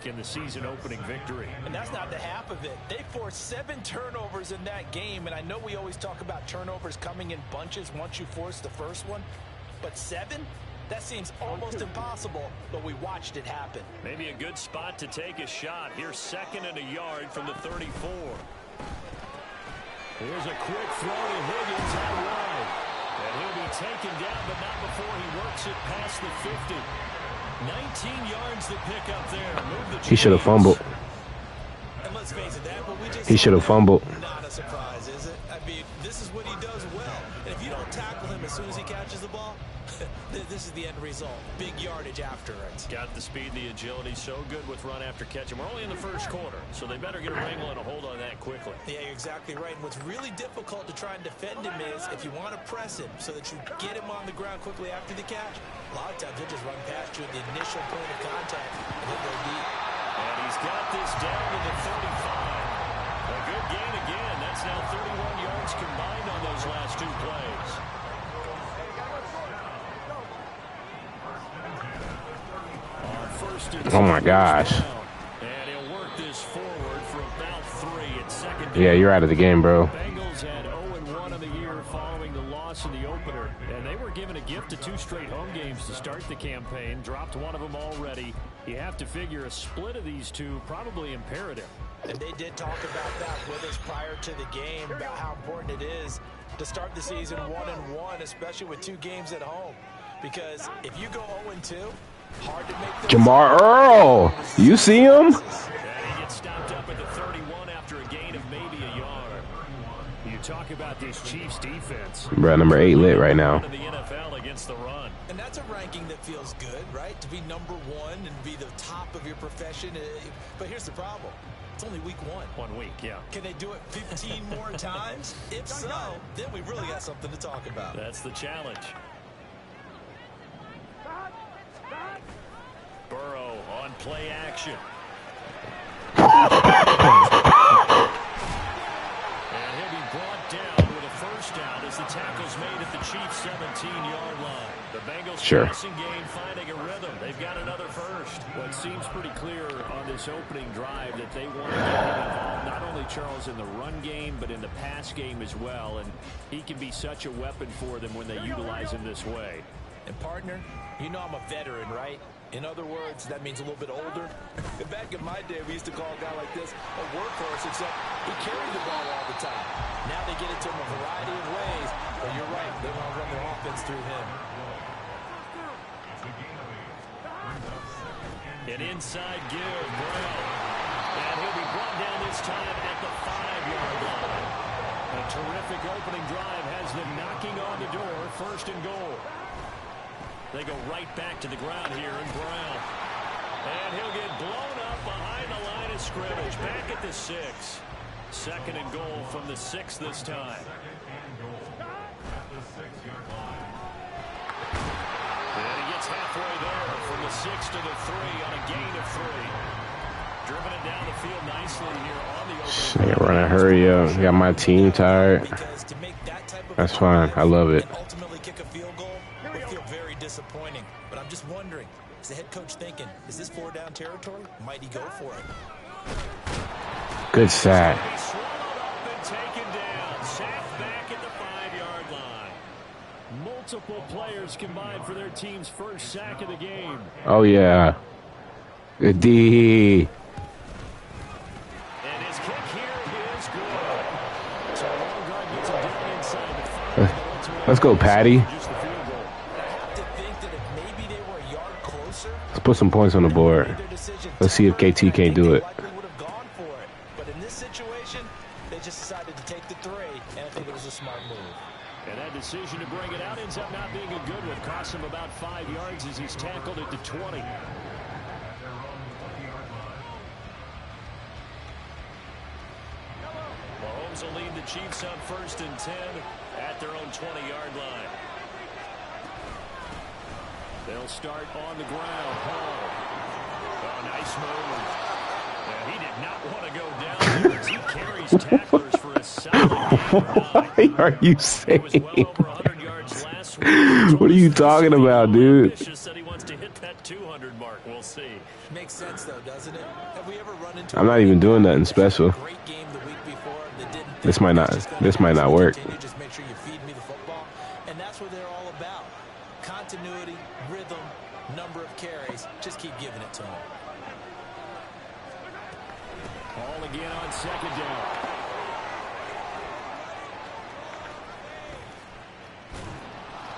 streak in the season-opening victory. And that's not the half of it. They forced 7 turnovers in that game, and I know we always talk about turnovers coming in bunches once you force the first one, but 7? That seems almost impossible, but we watched it happen. Maybe a good spot to take a shot. Here's 2nd and a yard from the 34. Here's a quick throw to Higgins out wide. And he'll be taken down, but not before he works it past the 50. 19 yards to pick up there. He should have fumbled. And let's face it, that, but we just he should have fumbled. Not a surprise, is it? I mean, this is what he does well. And if you don't tackle him as soon as he catches the ball, this is the end result. Big yardage after it. Got the speed, the agility, so good with run after catch. And we're only in the first quarter, so they better get a wrangle and a hold on that quickly. Yeah, you're exactly right. And what's really difficult to try and defend him is if you want to press him so that you get him on the ground quickly after the catch, a lot of times he'll just run past you at the initial point of contact and he'll go deep. And he's got this down to the 35. A good gain again. That's now 31 yards combined on those last 2 plays. Oh my gosh. And he'll work this forward for about 3 at second. Yeah, you're out of the game, bro. Bengals had 0-1 on the year following the loss in the opener. And they were given a gift of 2 straight home games to start the campaign. Dropped one of them already. You have to figure a split of these 2 probably imperative. And they did talk about that with us prior to the game, about how important it is to start the season 1-1, especially with 2 games at home. Because if you go 0-2, hard to make those. Jamar Earl, you see him? And he gets stopped up at the 31 after a gain of maybe a yard. You talk about this Chiefs defense. Bro, number 8 lit right now. The NFL against the run. And that's a ranking that feels good, right? To be number 1 and be the top of your profession. But here's the problem. It's only week 1. 1 week, yeah. Can they do it 15 more times? If so, then we really got something to talk about. That's the challenge. Burrow on play action. And he'll be brought down with a first down as the tackle's made at the Chiefs' 17-yard line. The Bengals passing game finding a rhythm. They've got another first. Well, it seems pretty clear on this opening drive that they want to get him involved, not only Charles in the run game, but in the pass game as well. And he can be such a weapon for them when they utilize him this way. And partner, you know I'm a veteran, right? In other words, that means a little bit older. Back in my day, we used to call a guy like this a workhorse, except he carried the ball all the time. Now they get it to him a variety of ways, but you're right, they want to run their offense through him. An inside give, Brown. And he'll be brought down this time at the 5-yard line. A terrific opening drive has them knocking on the door, 1st and goal. They go right back to the ground here in Brown. And he'll get blown up behind the line of scrimmage. Back at the 6. 2nd and goal from the 6 this time. And he gets halfway there from the 6 to the 3 on a gain of 3. Driven it down the field nicely here on the opening. Yeah, run a hurry up. Got my team tired. That's fine. I love it. Ultimately kick a field goal would feel very disappointing. But I'm just wondering, is the head coach thinking, is this 4-down territory? Might he go for it? Good sack. He's swallowed up and taken down. Sacked back at the 5-yard line. Multiple players combined for their team's first sack of the game. Oh, yeah. Good D. And his kick here is good. So Longard gets it down inside the 5. Let's go, Patty. Let's put some points on the board. Let's see if KT can't do it. But in this situation, they just decided to take the 3, and I think it was a smart move. And that decision to bring it out ends up not being a good one. Costs him about 5 yards as he's tackled at the 20. Mahomes will lead the Chiefs on 1st and 10 at their own 20-yard line. They'll start on the ground. Hall. Oh, nice move. And he did not want to go down there as he carries tacklers for a solid game. What are you saying? Well over 100 yards last week. What are you talking about, dude? Said he wants to hit that 200 mark. We'll see. Makes sense, though, doesn't it? Have we ever run into I'm not even doing nothing special. great game the week before that didn't This might not work. Just make sure you feed me the football. And that's what they're all about. Continuity, rhythm, number of carries. Just keep giving it to them. All again on second down.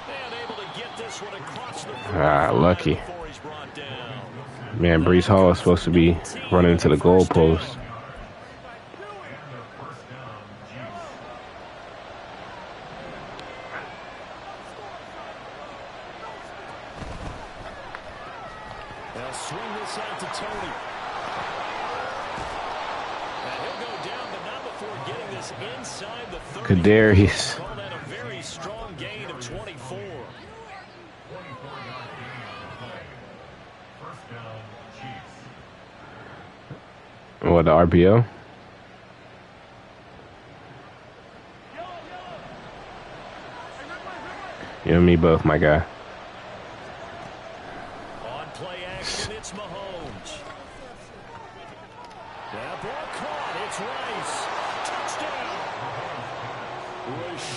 And able to get this one across the lucky. before he's brought down. Man, Breece Hall is supposed to be running into the goalpost. They'll swing this out to Tony. And he'll go down, but not before getting this inside the 30. Kadarius. Call that a very strong gain of 24. What, the RPO? You and me both, my guy. On play action, it's Mahomes. That ball caught. It's Rice. Touchdown.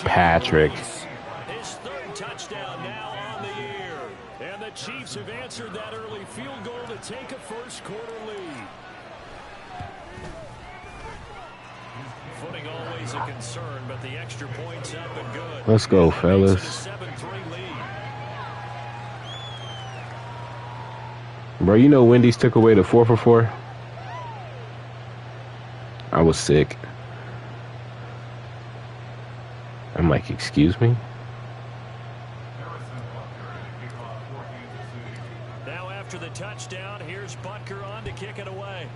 Patrick. His third touchdown now on the year. And the Chiefs have answered that early field goal to take a first quarter lead. Footing always a concern, but the extra points up and good. Let's go, fellas. 7-3 lead. Bro, you know Wendy's took away the 4 for $4? I was sick. I'm like, excuse me? Now after the touchdown, here's Butker on to kick it away.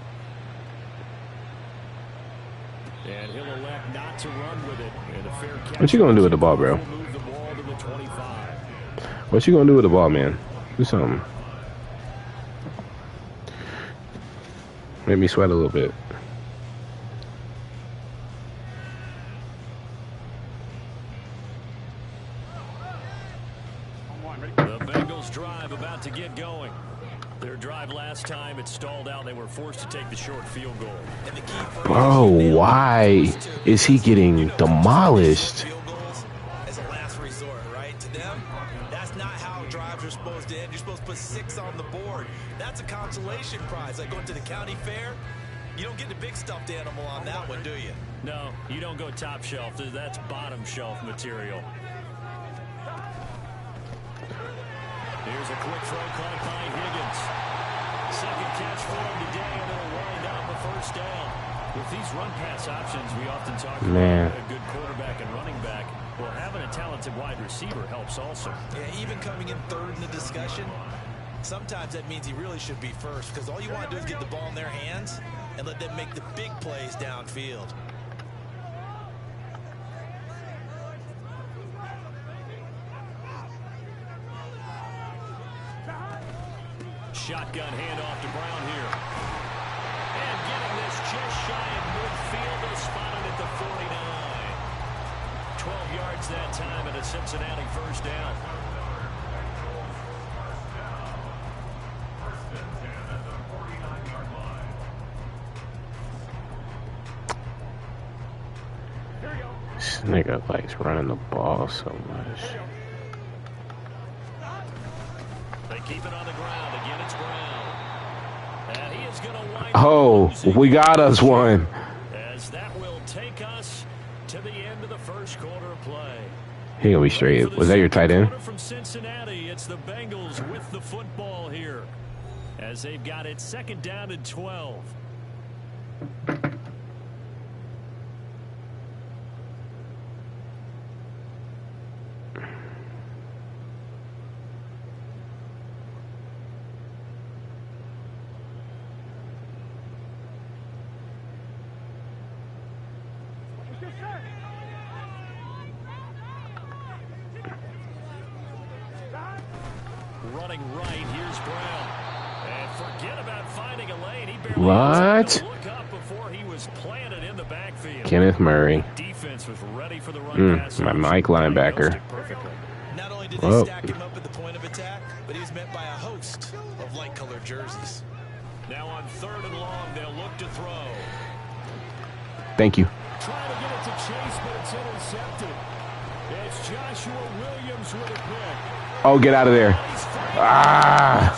And he'll elect not to run with it. And a fair catch. What you gonna do with the ball, bro? Move the ball to the 25. What you gonna do with the ball, man? Do something. Make me sweat a little bit. The Bengals drive about to get going. Their drive last time, it stalled out. They were forced to take the short field goal. And the key for Bro, why is he getting demolished? field goals as a last resort, right? To them, that's not how drives are supposed to end. You're supposed to put 6 on the board. That's a consolation prize. Like going to the county fair, you don't get the big stuffed animal on that one, do you? No, you don't go top shelf. That's bottom shelf material. Here's a quick throw caught by Higgins. Second catch for him today, and it'll wind up a first down. With these run-pass options, we often talk about a good quarterback and running back. Well, having a talented wide receiver helps also. Yeah, even coming in third in the discussion, sometimes that means he really should be first, because all you want to do is get the ball in their hands and let them make the big plays downfield. Shotgun handoff to Brown here. And getting this just shy of midfield, is spotted at the 49. 12 yards that time and a Cincinnati first down. This nigga likes running the ball so much. They keep it on the ground. Again, it's Brown. And he is going to wind Oh, we got us one. as that will take us to the end of the first quarter of play. He gonna be straight. Was that your tight end? From Cincinnati, it's the Bengals with the football here as they've got it second down and 12. Running right, here's Brown. And forget about finding a lane. He barely What? look up before he was planted in the backfield. Kenneth Murray. Defense was ready for the run pass. My Mike linebacker. Perfectly. Not only did they stack him up at the point of attack, but he was met by a host of light-colored jerseys. Now on 3rd and long, they'll look to throw. Thank you. Trying to get it to Chase, but it's intercepted. It's Joshua Williams with a pick. Oh, get out of there. Ah.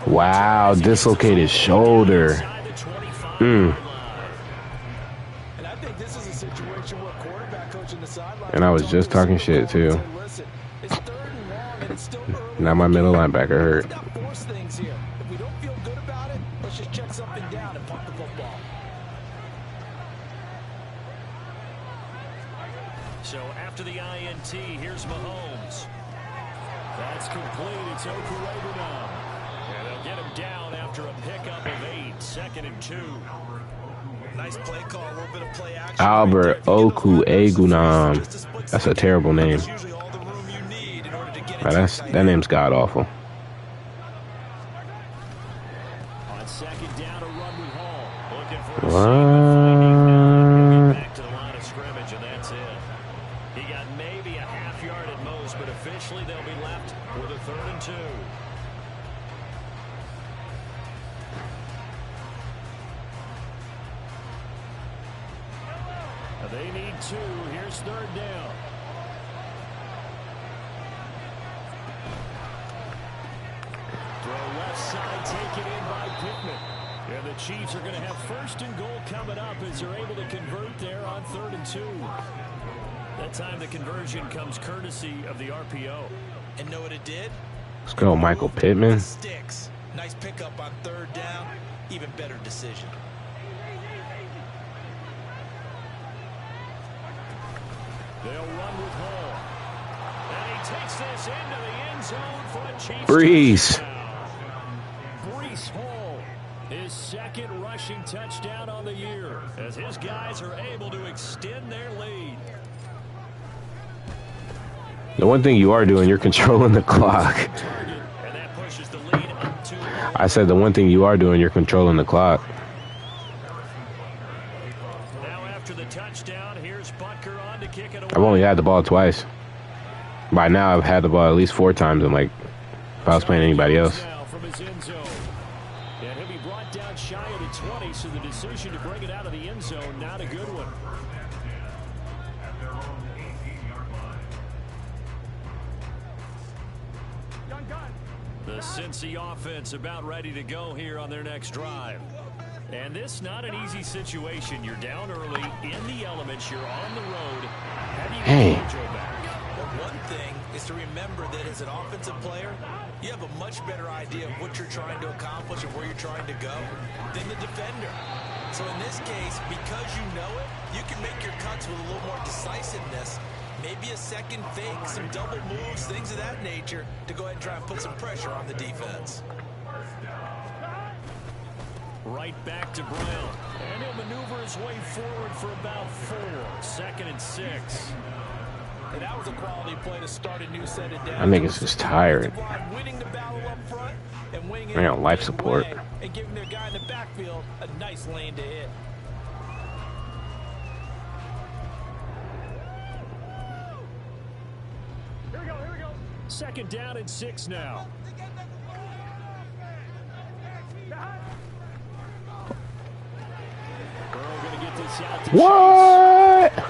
Wow, dislocated shoulder. And I was just talking shit, too. Now my middle linebacker hurt. So after the INT, here's Mahomes. That's complete. It's Okuebu now. And they'll get him down after a pickup of 8. 2nd and 2. Nice play call, a little bit of play action. Albert Okuegunam. That's a terrible name. That name's god awful. On 2nd down, a run with Hall. Looking for What? back to the line of scrimmage, and that's it. He got maybe a half yard at most, but officially they'll be left with a 3rd and 2. They need 2. Here's 3rd down. Throw left side, taken in by Pittman. And the Chiefs are going to have 1st and goal coming up as they're able to convert there on 3rd and 2. That time the conversion comes courtesy of the RPO. And know what it did? Let's go, Michael Pittman. Sticks. Nice pickup on 3rd down. Even better decision. They'll run with Hall. And he takes this into the end zone for a Chiefs Breeze. touchdown. Breece Hall, his 2nd rushing touchdown on the year, as his guys are able to extend their lead. The one thing you are doing, you're controlling the clock. And that pushes the lead up to I said the one thing you are doing, you're controlling the clock. now after the touchdown. Here's Butker on to kick it away. I've only had the ball twice. By now, I've had the ball at least 4 times. I'm like, if I was playing anybody else. Now from his end zone. And he'll be brought down shy of the 20, so the decision to bring it out of the end zone, not a good one. The Cincy offense about ready to go here on their next drive. And this not an easy situation. You're down early, in the elements, you're on the road. How do you get Joe back? Well, one thing is to remember that as an offensive player, you have a much better idea of what you're trying to accomplish and where you're trying to go than the defender. So in this case, because you know it, you can make your cuts with a little more decisiveness. Maybe a second fake, some double moves, things of that nature, to go ahead and try and put some pressure on the defense. Right back to Brown. And he'll maneuver his way forward for about 4. 2nd and 6. And that was a quality play to start a new set of downs. That nigga's just tired. Winning the battle up front and winning it I got life support. and giving their guy in the backfield a nice lane to hit. Here we go. 2nd down and 6 now. Burrow going to get this out to What? Chase.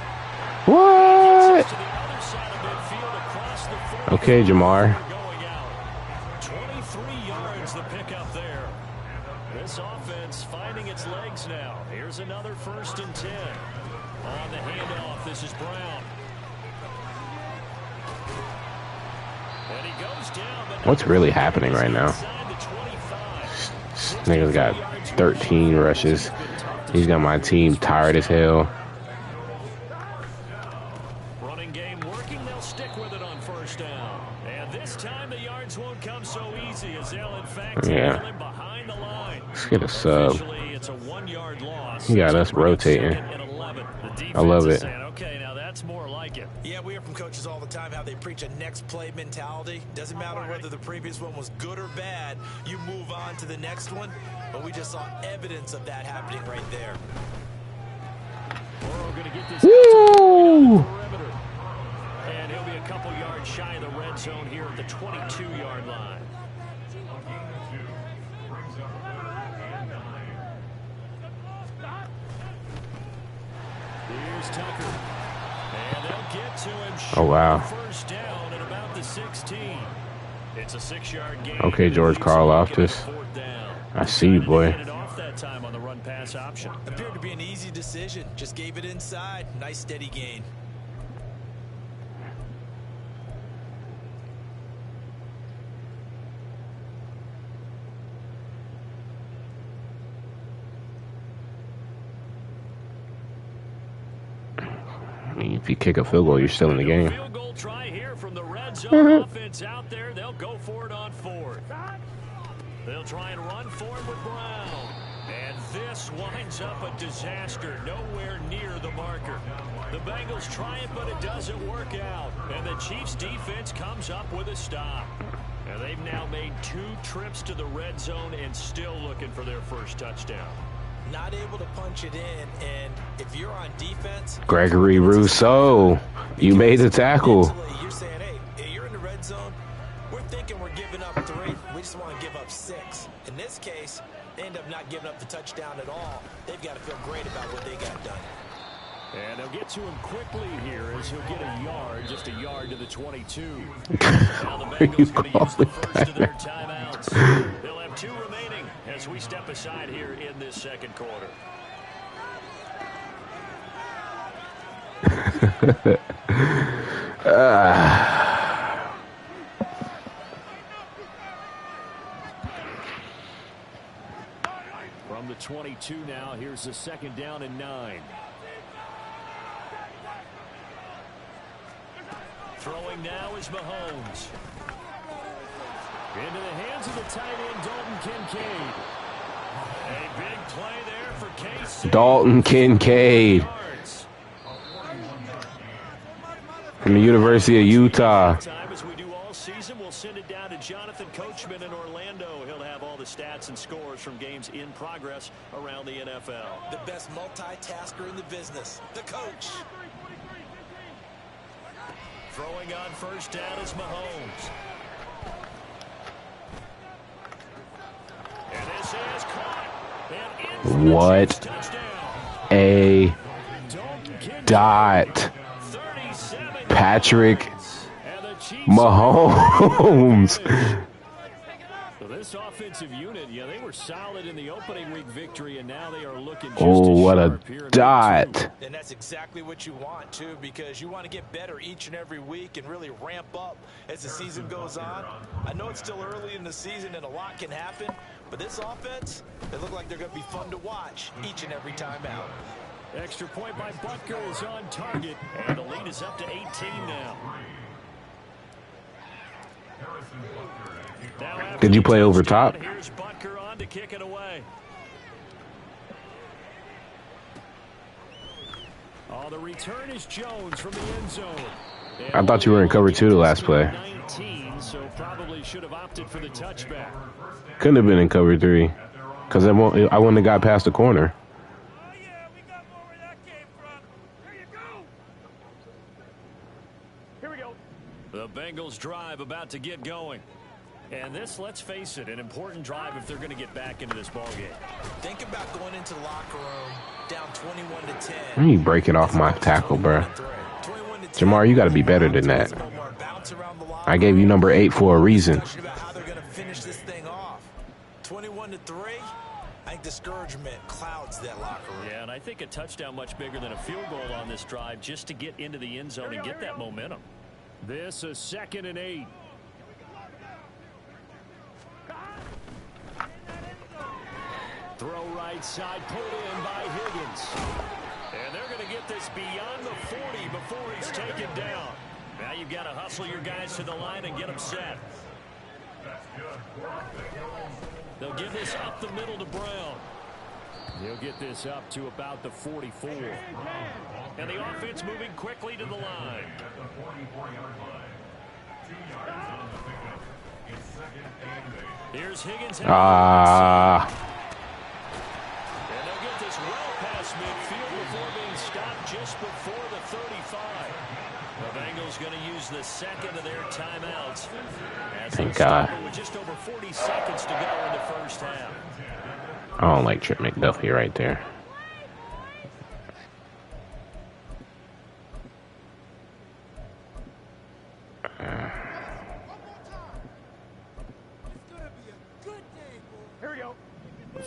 What? To the other side of midfield across the 40. Okay, Jamar. Going out. 23 yards the pickup there. This offense finding its legs now. Here's another 1st and 10. On the handoff, this is Brown. And he goes down, but What's really happening right now? inside the 25. This nigga's got 13 rushes. He's got my team tired as hell. Running game working, they'll stick with it on 1st down. And this time the yards won't come so easy as they'll in fact tackle him behind the line. Let's get a sub. Officially, it's a 1-yard loss. He got us rotating. 2nd and 11. The defense I love is it. saying, okay, now that's more like it. Yeah, we hear from coaches all the time how they preach a next play mentality. Doesn't matter whether the previous one was good or bad, you move on to the next one. But we just saw evidence of that happening right there. Burrow going to get this Woo! perimeter. couple yards shy of the red zone here at the 22-yard line. Here's Tucker. And they'll get to him. Oh, wow. First down at about the 16. It's a 6-yard gain. Okay, George Karlaftis. I see you, boy. That time on the run pass option. Appeared to be an easy decision. Just gave it inside. Nice steady gain. I mean, if you kick a field goal, you're still in the game. Field goal try here from the red zone. Offense out there. They'll go for it on 4th. They'll try and run forward with Brown. And this winds up a disaster. Nowhere near the marker. The Bengals try it, but it doesn't work out. And the Chiefs defense comes up with a stop. And they've now made 2 trips to the red zone and still looking for their first touchdown. Not able to punch it in, and if you're on defense, Gregory Rousseau, you made the tackle. You're saying, hey, you're in the red zone. We're thinking we're giving up 3. We just want to give up 6. In this case, they end up not giving up the touchdown at all. They've got to feel great about what they got done. And they'll get to him quickly here as he'll get a yard, just a yard to the 22. Now the Bengals going to use the first of their timeouts. They'll have 2 remaining as we step aside here in this second quarter. From the 22 now, here's the 2nd down and 9. Throwing now is Mahomes. Into the hands of the tight end, Dalton Kincaid. A big play there for KC. Dalton Kincaid from the University of Utah. As we do all season, we'll send it down to Jonathan Coachman in Orlando. He'll have all the stats and scores from games in progress around the NFL. The best multitasker in the business, the coach. Throwing on first down is Mahomes. And this is caught. And What a dot. Patrick Mahomes. So this offensive unit, yeah, they were solid in the opening week victory, and now they are looking just what a dot. And that's exactly what you want, too, because you want to get better each and every week and really ramp up as the season goes on. I know it's still early in the season and a lot can happen, but this offense, they look like they're going to be fun to watch each and every time out. Extra point by Butker is on target, and the lead is up to 18 now. Did you play over top? Here's Butker on to kick it away. Oh, the return is Jones from the end zone. I thought you were in cover 2 the last play. 19, so probably should have opted for the touchback. Couldn't have been in cover 3 because I wouldn't have got past the corner. Oh, yeah, we got more where that came from. Here you go. Here we go. The Bengals drive about to get going. And this, let's face it, an important drive if they're going to get back into this ballgame. Think about going into the locker room down 21-10. Let me break it off my tackle, bro. Jamar, you got to be better than that. I gave you number 8 for a reason. How they're going to finish this thing off. 21-3. I think discouragement clouds that locker room. Yeah, and I think a touchdown much bigger than a field goal on this drive just to get into the end zone and get that momentum. This is 2nd and 8. Throw right side, put in by Higgins. And they're going to get this beyond the 40 before he's taken down. Now you've got to hustle your guys to the line and get them set. They'll give this up the middle to Brown. He'll get this up to about the 44. And the offense moving quickly to the line. Here's Higgins. And they'll get this well past midfield before being stopped just before the 35. The Bengals going to use the second of their timeouts. Thank God. With just over 40 seconds to go in the first half. I don't like Trip McDuffie right there.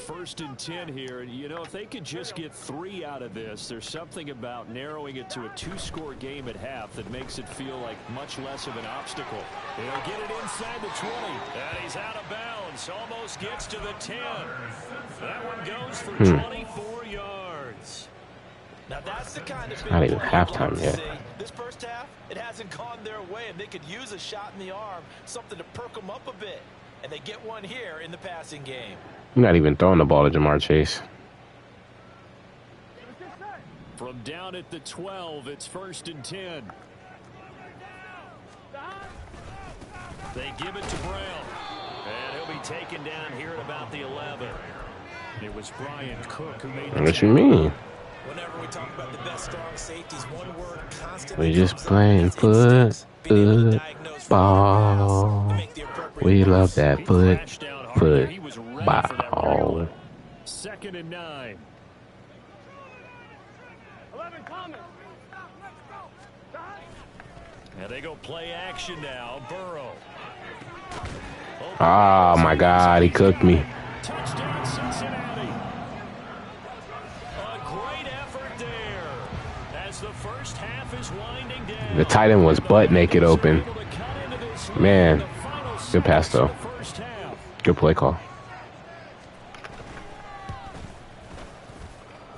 First and 10 here, and you know, if they could just get 3 out of this, there's something about narrowing it to a 2-score game at half that makes it feel like much less of an obstacle. He'll get it inside the 20, and he's out of bounds. Almost gets to the 10. That one goes for 24 yards. Now that's the kind of not even halftime yet. This first half, it hasn't gone their way, and they could use a shot in the arm, something to perk them up a bit. And they get one here in the passing game. You're not even throwing the ball to Jamar Chase. From down at the 12, it's first and 10. They give it to Brown. And he'll be taken down here at about the 11. It was Brian Cook who made the What you mean? Whenever we talk about the best strong safeties, one word constantly. We just playing football. We love that football. Second and 9. 11 coming. And they go play action now. Burrow. Oh my God, he cooked me. Touchdown Cincinnati. A great effort there. As the first half is winding down. The tight end was butt naked open. Man, good pass though. Good play call.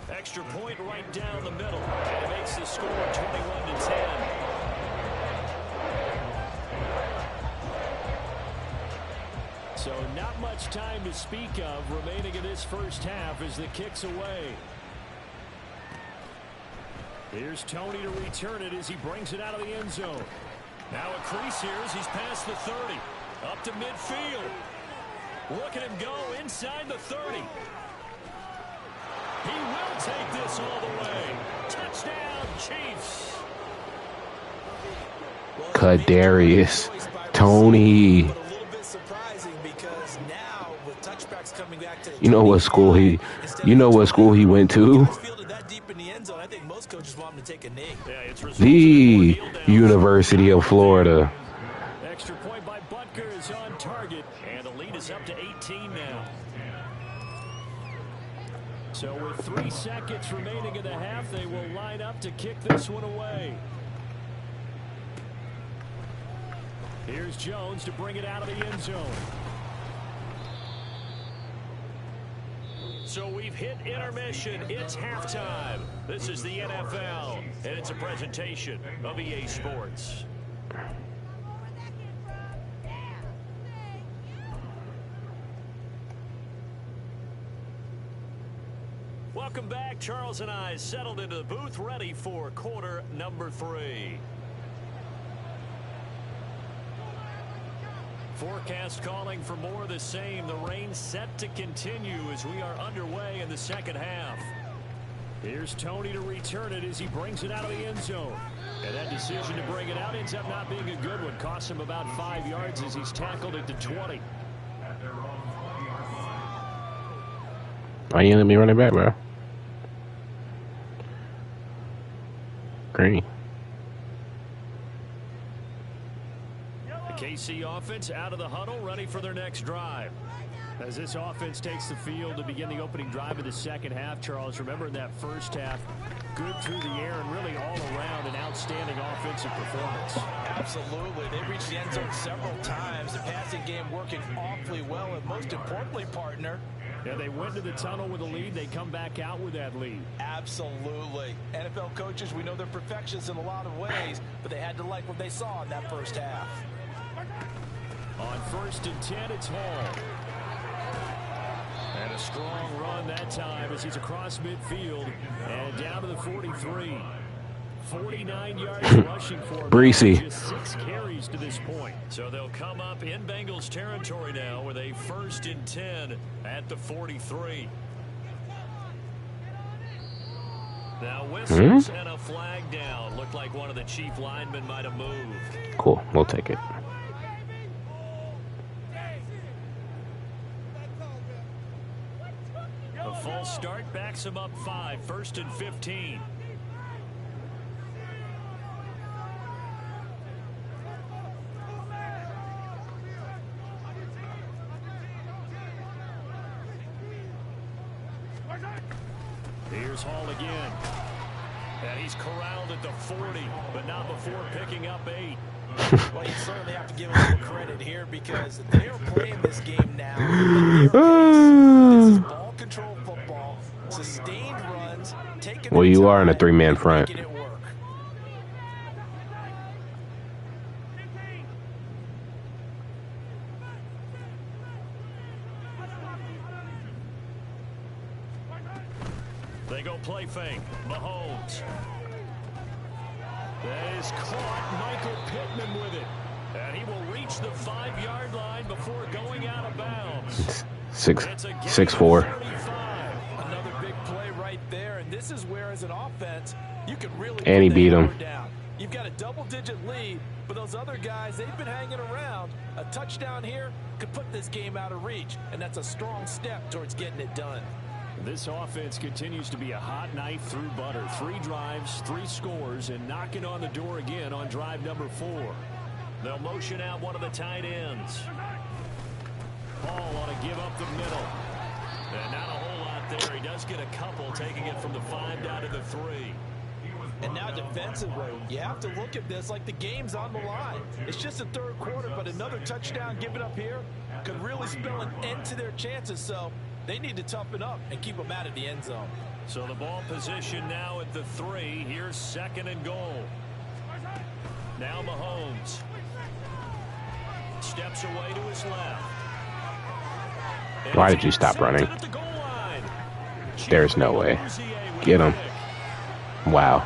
Extra point right down the middle. And it makes the score 21-10. So not much time to speak of remaining in this first half as the kick's away. Here's Tony to return it as he brings it out of the end zone. Now a crease here as he's past the 30. Up to midfield. Look at him go inside the 30. He will take this all the way. Touchdown, Chiefs. Kadarius Tony. You know what school he went to? The University of Florida. Extra point by Butker is on target, and the lead is up to 18 now. So with 3 seconds remaining in the half, they will line up to kick this one away. Here's Jones to bring it out of the end zone. So we've hit intermission. It's halftime. This is the NFL, and it's a presentation of EA Sports. Welcome back. Charles and I settled into the booth, ready for quarter number 3. Forecast calling for more of the same. The rain set to continue as we are underway in the second half. Here's Tony to return it as he brings it out of the end zone. And that decision to bring it out ends up not being a good one. Costs him about 5 yards as he's tackled at the 20. Why you let me run it back, bro? Green. KC offense out of the huddle, ready for their next drive. As this offense takes the field to begin the opening drive of the second half, Charles, remember in that first half, good through the air and really all around an outstanding offensive performance. Absolutely. They reached the end zone several times. The passing game working awfully well, and most importantly, partner, yeah, they went to the tunnel with a lead. They come back out with that lead. Absolutely. NFL coaches, we know they're perfectionists in a lot of ways, but they had to like what they saw in that first half. On first and 10, it's Hall. And a strong run that time as he's across midfield and down to the 43. 49 yards rushing for him. Breesy. Just 6 carries to this point. So they'll come up in Bengals territory now with a first and 10 at the 43. Now whistles and a flag down. Looked like one of the chief linemen might have moved. Cool. We'll take it. A false start backs him up 5. 1st and 15. Here's Hall again. And he's corralled at the 40, but not before picking up 8. Well, you certainly have to give them a little credit here because they're playing this game now. This is ball control football, sustained runs, taking Well, you are in a 3-man front. making it work. They go play fake. Mahomes. That is caught. Michael Pittman with it. And he will reach the 5-yard line before going out of bounds. 6'4". Another big play right there, and this is where, as an offense, you can really And he put the beat him. hammer down. You've got a double-digit lead, but those other guys, they've been hanging around. A touchdown here could put this game out of reach, and that's a strong step towards getting it done. This offense continues to be a hot knife through butter. 3 drives, 3 scores, and knocking on the door again on drive number 4. They'll motion out one of the tight ends. Hall ought to give up the middle. And not a whole lot there. He does get a couple, taking it from the 5 down to the 3. And now defensively, you have to look at this like the game's on the line. It's just the 3rd quarter, but another touchdown given up here could really spell an end to their chances. So they need to toughen up and keep them out of the end zone. So the ball position now at the 3. Here's 2nd and goal. Now Mahomes. Steps away to his left. Why did you stop running? There's no way. Get him. Wow.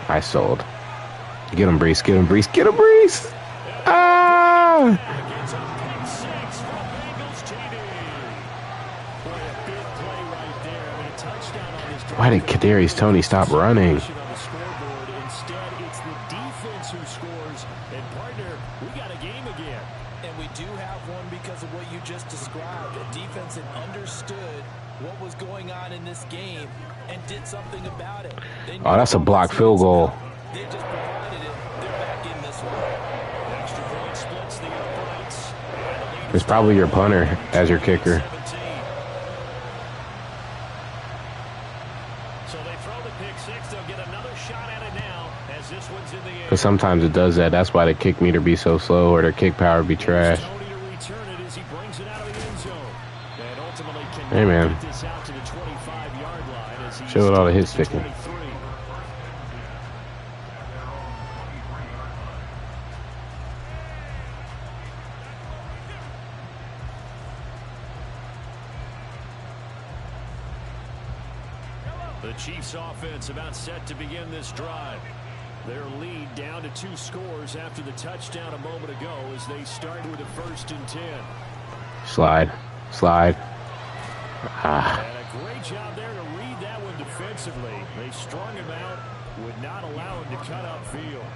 I sold. Get him, Brees. Get him, Brees. Get him, Brees. Ah! Why did Kadarius Toney stop running? Instead, it's the defense who scores. And partner, we got a game again. And we do have one because of what you just described. A defense that understood what was going on in this game and did something about it. Oh, that's a blocked field goal. They just provided it. They're back in this one. Extra point splits the uprights. It's probably your punter as your kicker. So they throw the pick 6. They'll get another shot at it now as this one's in the air. Because sometimes it does that. That's why the kick meter be so slow or their kick power be trash. Tony to return it as he brings it out of the end zone. And ultimately can Hey, man. get this out to the 25-yard line as he's Showed all the hit taken to sticking. 23. The Chiefs offense about set to begin this drive. Their lead down to 2 scores after the touchdown a moment ago as they start with a 1st and 10. Slide. Slide. Ah. And a great job there to read that one defensively. They strung him out, would not allow him to cut upfield.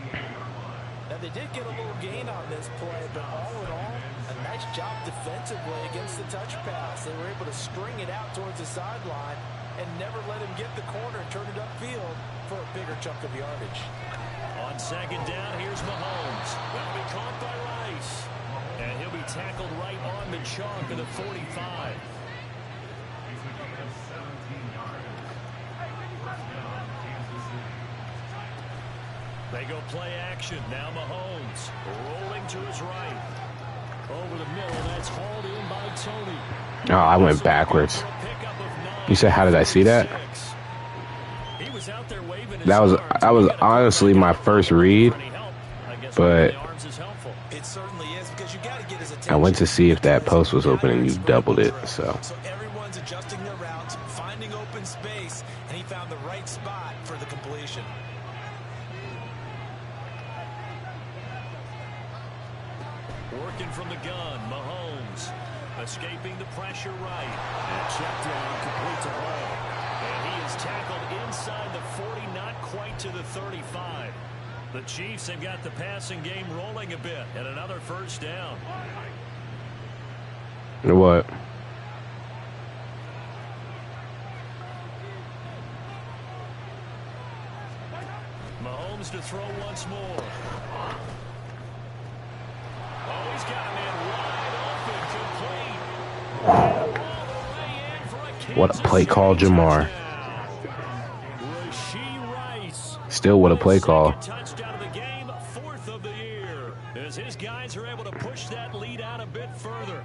Now, they did get a little gain on this play, but all in all, a nice job defensively against the touch pass. They were able to string it out towards the sideline and never let him get the corner and turn it upfield for a bigger chunk of yardage. On 2nd down, here's Mahomes. That'll be caught by Rice. And he'll be tackled right on the chalk of the 45. They go play action. Now Mahomes rolling to his right. Over the middle, that's hauled in by Toney. Oh, I went backwards. You said, how did I see that? That was honestly my first read, but It certainly is because you got to get his attention. I went to see if that post was open and you doubled it, so. So everyone's adjusting their routes, finding open space, and he found the right spot for the completion. Working from the gun, Mahomes. Escaping the pressure right. And check down, complete to Hall. And he is tackled inside the 40, not quite to the 35. The Chiefs have got the passing game rolling a bit, and another first down. What? Mahomes to throw once more. Oh, he's got a man wide open, complete. All the way in for a What a play call, Jamar. Still what a play call. Touchdown of the game, 4th of the year, as his guys are able to push that lead out a bit further.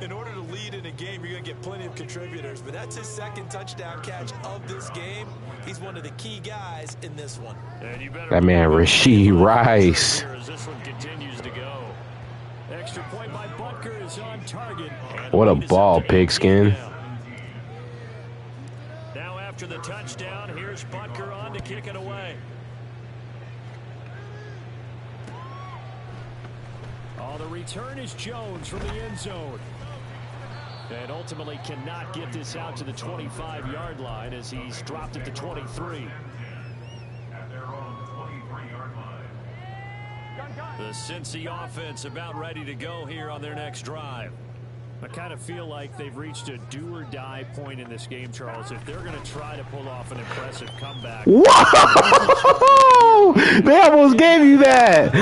In order to lead in a game, you're going to get plenty of contributors, but that's his 2nd touchdown catch of this game. He's one of the key guys in this one. That man, Rashee Rice. As this one continues to go. Extra point by Butker is on target. What a ball, pigskin. Now after the touchdown, here's Butker on to kick it away. Oh, the return is Jones from the end zone. And ultimately cannot get this out to the 25-yard line as he's dropped it to 23. The Cincy offense about ready to go here on their next drive. I kind of feel like they've reached a do-or-die point in this game, Charles. If they're going to try to pull off an impressive comeback. Whoa! They almost gave you that.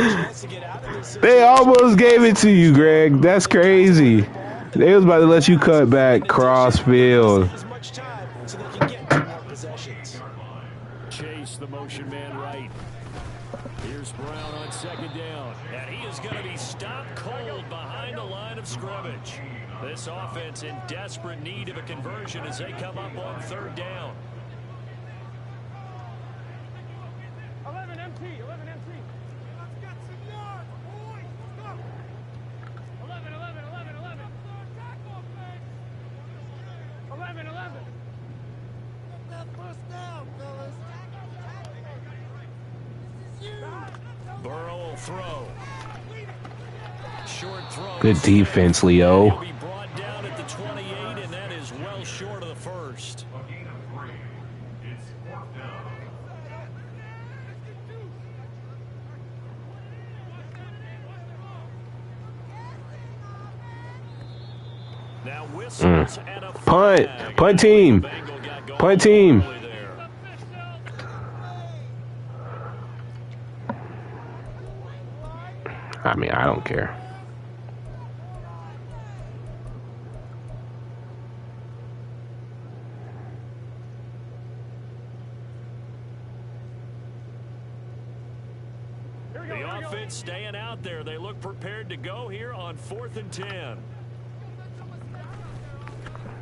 They almost gave it to you, Greg. That's crazy. They was about to let you cut back cross field. Chase the motion man right. Here's Brown on 2nd down. And he is going to be stopped cold behind the line of scrimmage. This offense in desperate need of a conversion as they come up on 3rd down. 11 MT, 11 MT. Let's get some yards, boys. Let's go. 11, 11, 11, 11. 11, 11. Get that first down, fellas. This is you. Burrow will throw. Short throw. Good defense, Leo. He'll be brought down at the 28, and that is well short of the first. Now whistles and a flag. Punt team. Punt team. I mean, I don't care. The offense staying out there. They look prepared to go here on 4th and 10.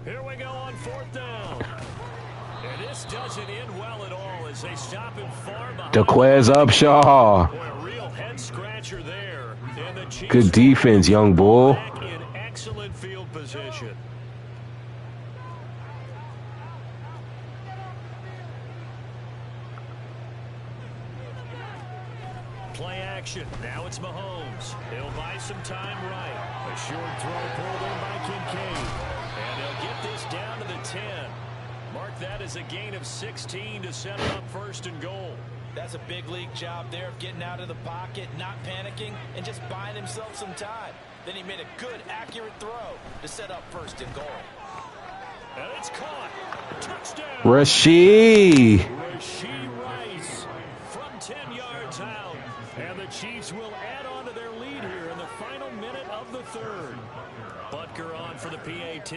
Here we go on 4th down. And this doesn't end well at all as they stop him far behind. DeQuez Upshaw. Boy, a real head scratcher there. And the Chiefs Good defense, young bull. back in excellent field position. Play action. Now it's Mahomes. He'll buy some time right. A short throw pulled in by Kincaid. And they'll get this down to the 10. Mark that as a gain of 16 to set it up 1st and goal. That's a big league job there of getting out of the pocket, not panicking, and just buying himself some time. Then he made a good, accurate throw to set up 1st and goal. And it's caught. Touchdown. Rashee Rice from 10 yards out. And the Chiefs will add on to their lead here in the final minute of the 3rd. Butker on for the PAT.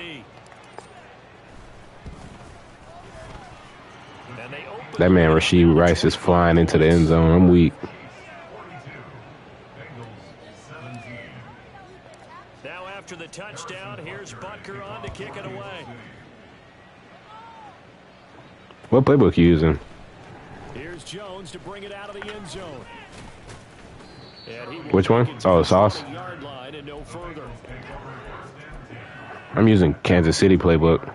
And they open That man, Rashee Rice, is flying into the end zone. I'm weak. Now after the touchdown, here's Butker on to kick it away. What playbook you using? Here's Jones to bring it out of the end zone. And he will Which one? take it to Oh, the the sauce? 20-yard line and no further. I'm using Kansas City playbook.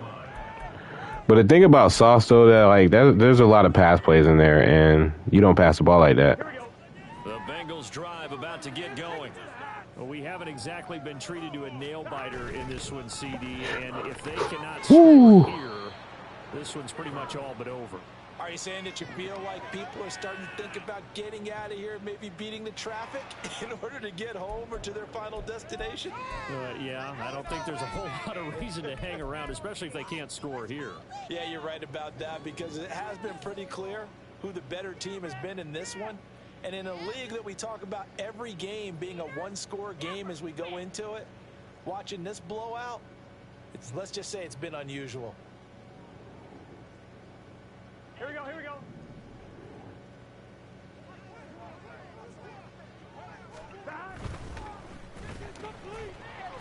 But the thing about Sauce, though, that like there's a lot of pass plays in there, and you don't pass the ball like that. The Bengals drive about to get going. Well, we haven't exactly been treated to a nail-biter in this one, CD, and if they cannot score here, this one's pretty much all but over. Are you saying that you feel like people are starting to think about getting out of here, maybe beating the traffic in order to get home or to their final destination? Yeah, I don't think there's a whole lot of reason to hang around, especially if they can't score here. Yeah, you're right about that, because it has been pretty clear who the better team has been in this one. And in a league that we talk about every game being a one-score game as we go into it, watching this blowout, let's just say it's been unusual. Here we go, here we go.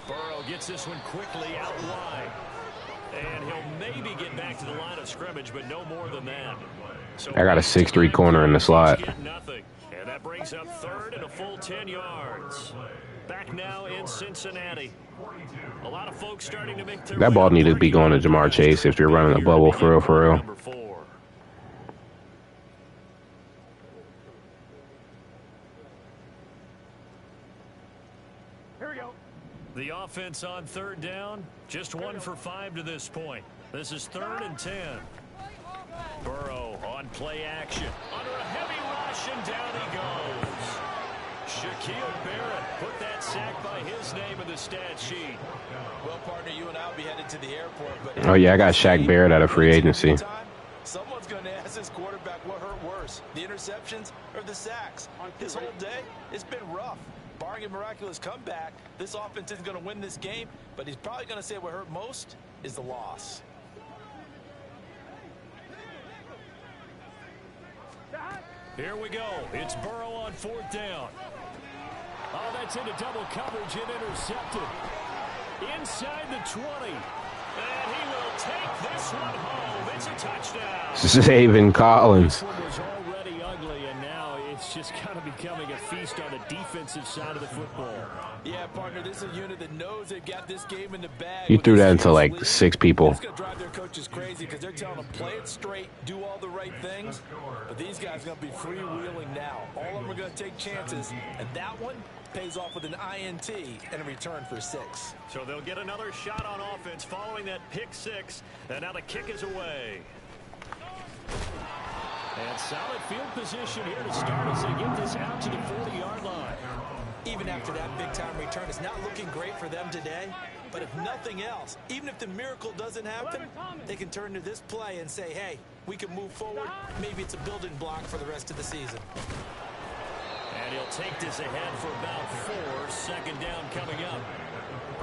Burrow gets this one quickly out wide. And he'll maybe get back to the line of scrimmage, but no more than that. So I got a 6'3" corner in the slot. Nothing. And that brings up third and a full 10 yards. Back now in Cincinnati. A lot of folks starting to make their That ball needed to be going to Jamar Chase if you're running a bubble for real, for real. Number 4. Here we go. The offense on third down, just 1 for 5 to this point. This is 3rd and 10. Burrow on play action. Under a heavy rush, and down he goes. Shaquille Barrett put that sack by his name in the stat sheet. Well, partner, you and I will be headed to the airport. But Oh, yeah, I got Shaq Barrett out of free agency. Someone's going to ask his quarterback what hurt worse, the interceptions or the sacks. His whole day, it's been rough. Barring a miraculous comeback, this offense isn't going to win this game, but he's probably going to say what hurt most is the loss. Here we go. It's Burrow on 4th down. Oh, that's into double coverage and intercepted. Inside the 20. And he will take this one home. It's a touchdown. Saving Collins. This one was already ugly, and now it's just kind of becoming a feast on the defensive side of the football. Yeah, partner, this is a unit that knows they've got this game in the bag. You threw that into like 6 people. It's going to drive their coaches crazy because they're telling them play it straight, do all the right things. But these guys are going to be freewheeling now. All of them are going to take chances, and that one pays off with an INT and a return for 6. So they'll get another shot on offense following that pick 6, and now the kick is away. And solid field position here to start as they get this out to the 40-yard line. Even after that big-time return, it's not looking great for them today. But if nothing else, even if the miracle doesn't happen, they can turn to this play and say, hey, we can move forward. Maybe it's a building block for the rest of the season. And he'll take this ahead for about 4. Second down coming up.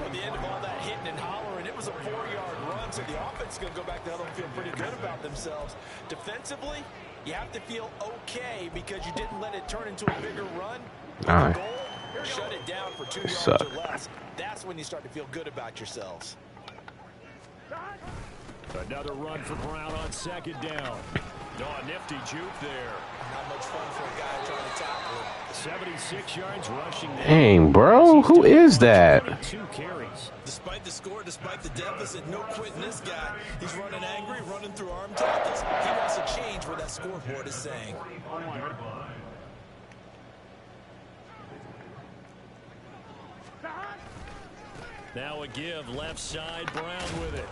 At the end of all that hitting and hollering, it was a 4-yard run, so the offense is going to go back to hell and feel pretty good about themselves. Defensively, you have to feel okay because you didn't let it turn into a bigger run. All right. Goal, shut it down for 2 yards Suck. or less. That's when you start to feel good about yourselves. Another run for Brown on second down. Oh, nifty juke there. Not much fun for a guy trying to tackle him. 76 yards rushing. Dang, bro. Who is that? 22 carries. Despite the score, despite the deficit, no quitting this guy. He's running angry, running through arm tackles. He wants to change what that scoreboard is saying. Now a give left side, Brown with it.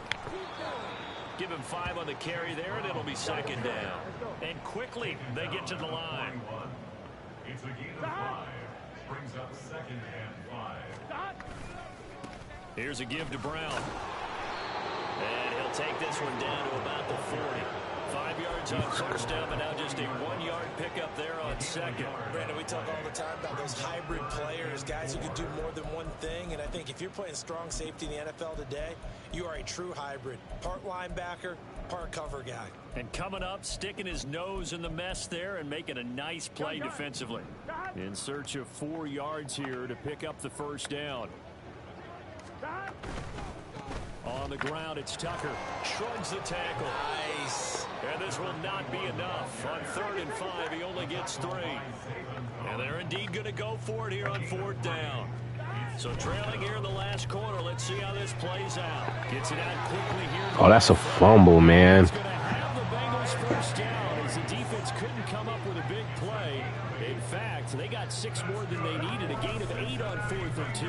Give him 5 on the carry there, and it'll be second down. And quickly, they get to the line. It's a gain of 5. Brings up 2nd and 5. Here's a give to Brown. And he'll take this one down to about the 40. 5 yards on first down, but now just a 1-yard pickup there on second. Brandon, we talk all the time about those hybrid players, guys who can do more than one thing. And I think if you're playing strong safety in the NFL today, you are a true hybrid. Part linebacker, part cover guy. And coming up, sticking his nose in the mess there and making a nice play defensively. In search of 4 yards here to pick up the first down. On the ground, it's Tucker. Shrugs the tackle. Nice. And this will not be enough. On 3rd and 5, he only gets 3. And they're indeed going to go for it here on 4th down. So trailing here in the last quarter. Let's see how this plays out. Gets it out quickly here. Oh, that's a fumble, man. He's going to have the Bengals this first down as the defense couldn't come up with a big play. In fact, they got 6 more than they needed, a gain of 8 on 4th and 2.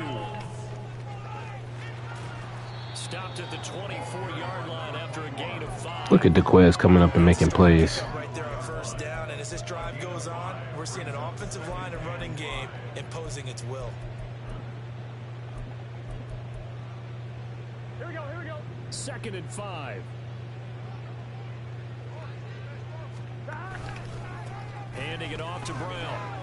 Stopped at the 24-yard line after a gain of 5. Look at DeQuez coming up and making plays. Right there on first down, and as this drive goes on, we're seeing an offensive line and running game imposing its will. Here we go, here we go. 2nd and 5. Handing it off to Brown.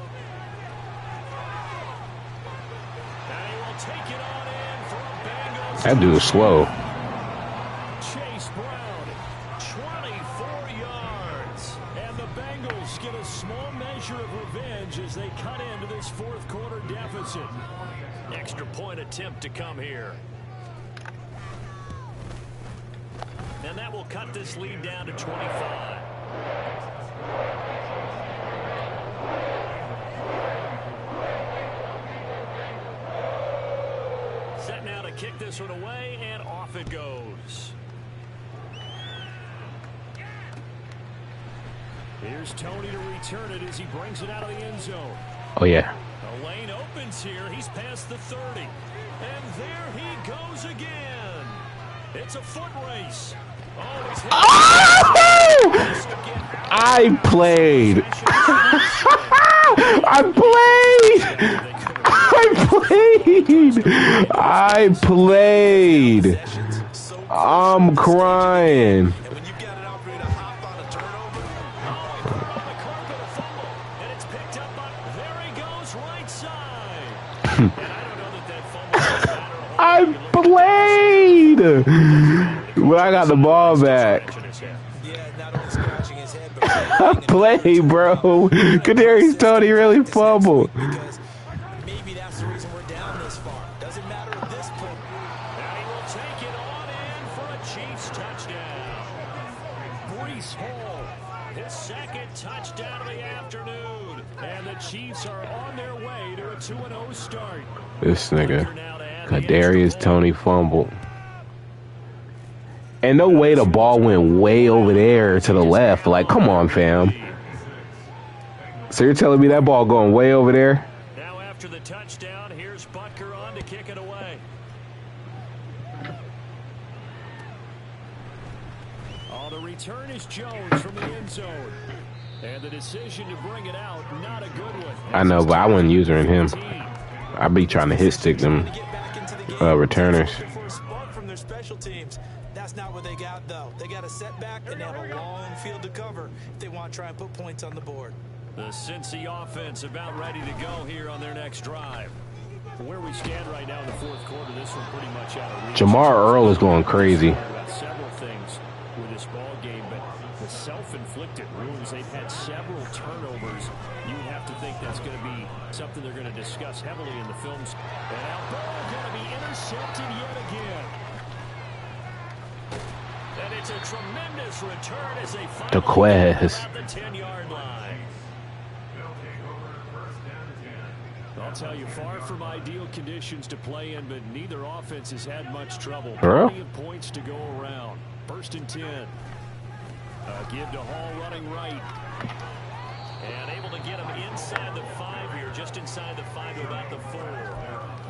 And he will take it on in for a Bengals. That dude is slow. Chase Brown, 24 yards. And the Bengals get a small measure of revenge as they cut into this 4th quarter deficit. Extra point attempt to come here. And that will cut this lead down to 25. Set now to kick this one away, and off it goes. Here's Tony to return it as he brings it out of the end zone. Oh, yeah. The lane opens here. He's past the 30. And there he goes again. It's a foot race. Oh, he's hit. Oh! I played. I played. I played. I'm crying. And when you've got an opportunity to hop on a turnover, And it's picked up by, there he goes, right side. And I don't know that fumble I played. When I got the ball back. yeah, not only scratching his head, but I played, bro. Kadarius Toney really fumbled. because maybe that's the reason we're down this far. Doesn't matter at this point. And he will take it on in for a Chiefs touchdown. Breece Hall, his 2nd touchdown of the afternoon. And the Chiefs are on their way to a 2-0 start. This nigga, Kadarius Toney fumbled. And no way the ball went way over there to the left. Like, come on, fam. So you're telling me that ball going way over there? Now after the touchdown, here's Butker on to kick it away. On the return is Jones from the end zone. And the decision to bring it out, not a good one. I know, but I wouldn't use her in him. I'd be trying to hit stick them returners. For a spark from their special teams. That's not what they got, though. They got a setback, and they have a long field to cover if they want to try and put points on the board. The Cincy offense about ready to go here on their next drive. Where we stand right now in the 4th quarter, this one pretty much out of reach. Jamar Earl is going crazy. About several things with this ball game, but the self-inflicted wounds, they've had several turnovers. You would have to think that's going to be something they're going to discuss heavily in the films. And now ball going to be intercepted yet again. And it's a tremendous return as they finally DeQuez. get at the 10-yard line. I'll tell you, far from ideal conditions to play in, but neither offense has had much trouble. Plenty of points to go around. 1st and 10. Give to Hall running right. And able to get him inside the 5 here, just inside the 5 to about the 4.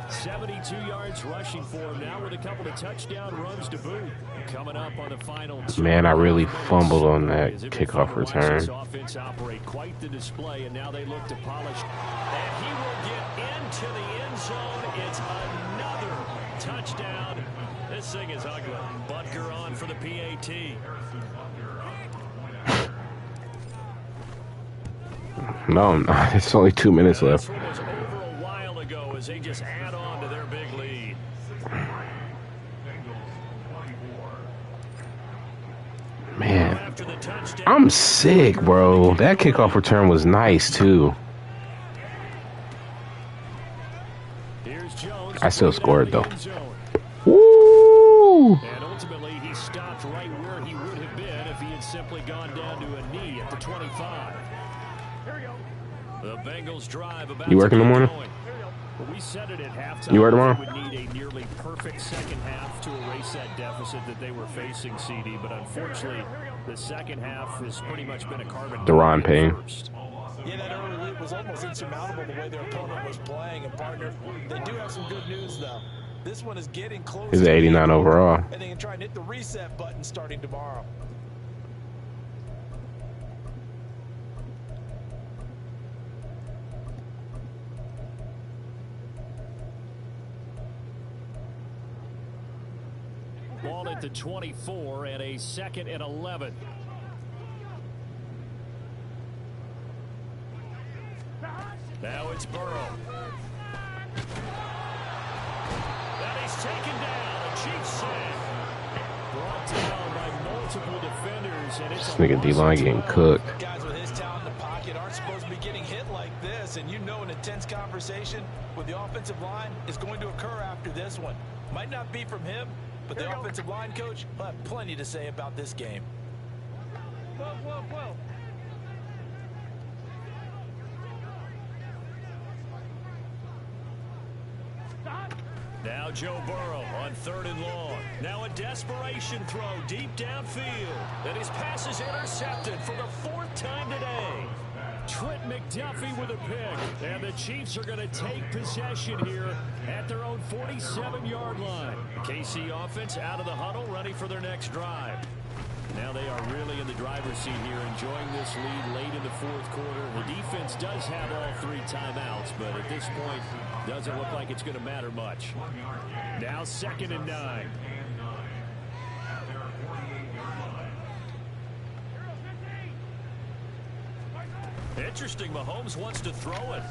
72 yards rushing for him now with a couple of touchdown runs to boot. Coming up on the final 2. Man, I really fumbled on that kickoff return. This offense operate quite the display, and now they look to polish. And he will get into the end zone. It's another touchdown. This thing is ugly. Butker on for the PAT. No, I'm not. It's only 2 minutes left. This one was over a while ago as they just add on to their big lead. Man, I'm sick, bro. That kickoff return was nice, too. I still scored, though. Woo! And ultimately, he stopped right where he would have been if he had simply gone down to a knee at the 25. The Bengals drive about you working in the morning? We said it at halftime. You work tomorrow? Would need a nearly perfect second half to erase that deficit that they were facing, CD. But unfortunately, The second half has pretty much been a carbon. Deron Payne. Yeah, that early lead was almost insurmountable the way their opponent was playing. And, partner, they do have some good news, though. This one is getting close. He's 89 overall. And they can try and hit the reset button starting tomorrow. Ball at the 24 and a 2nd and 11. Now it's Burrow. And he's taken down. A Chiefs sack. Brought down by multiple defenders. And it's This nigga D-line getting cooked. Guys with his talent in the pocket aren't supposed to be getting hit like this. And you know an intense conversation with the offensive line is going to occur after this one. Might not be from him, but the offensive line coach will have plenty to say about this game. Whoa. Now Joe Burrow on 3rd and long. Now a desperation throw deep downfield. And his pass is intercepted for the 4th time today. Trent McDuffie with a pick. And the Chiefs are going to take possession here at their own 47-yard line. KC offense out of the huddle, ready for their next drive. Now they are really in the driver's seat here, enjoying this lead late in the 4th quarter. The defense does have all 3 timeouts, but at this point, doesn't look like it's going to matter much. Now 2nd and 9. Interesting, Mahomes wants to throw it.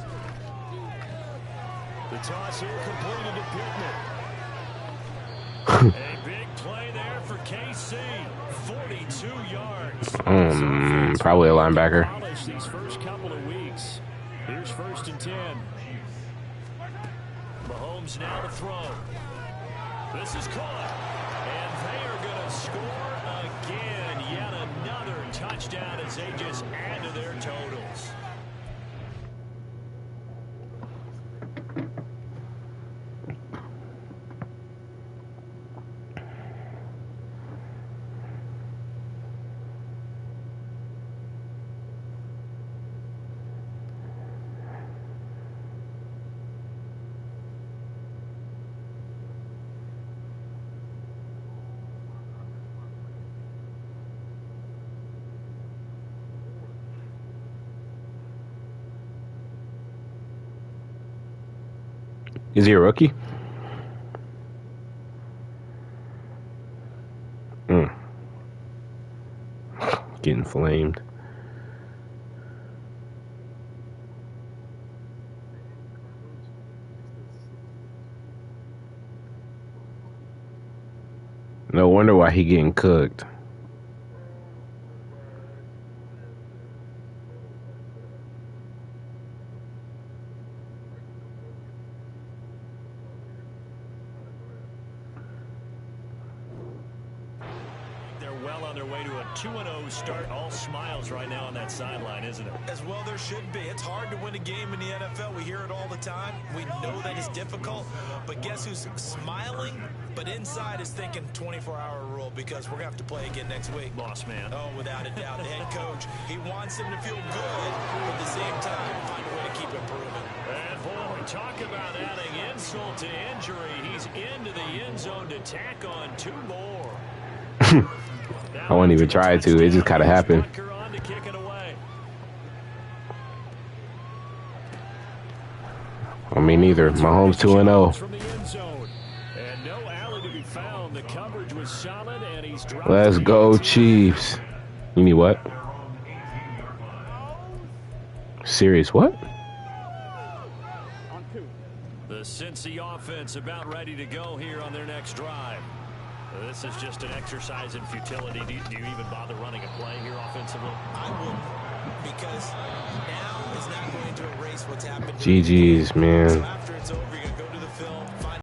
The toss here completed to Bidness. A big play there for KC. 42 yards. Probably a linebacker. These first couple of weeks. Here's 1st and 10. Mahomes now to throw. This is caught. And they are going to score again. Yet another touchdown as they just add to their totals. Is he a rookie? Getting flamed. No wonder why he getting cooked. On their way to a 2-0 start. All smiles right now on that sideline, isn't it? As well there should be. It's hard to win a game in the NFL. We hear it all the time. We know that it's difficult. But guess who's smiling? But inside is thinking 24-hour rule because we're going to have to play again next week. Boss man. Oh, without a doubt. The head coach, he wants them to feel good, but at the same time, find a way to keep improving. And boy, talk about adding insult to injury. He's into the end zone to tack on 2 more. I wouldn't even try to. It just kind of happened. I mean, neither. Mahomes 2-0. Let's go, Chiefs. You need what? Serious what? The Cincy offense about ready to go here on their next drive. This is just an exercise in futility. Do you even bother running a play here offensively? I wouldn't, because now is not going to erase what's happened. GG's, man. So after it's over, you're going to go to the film,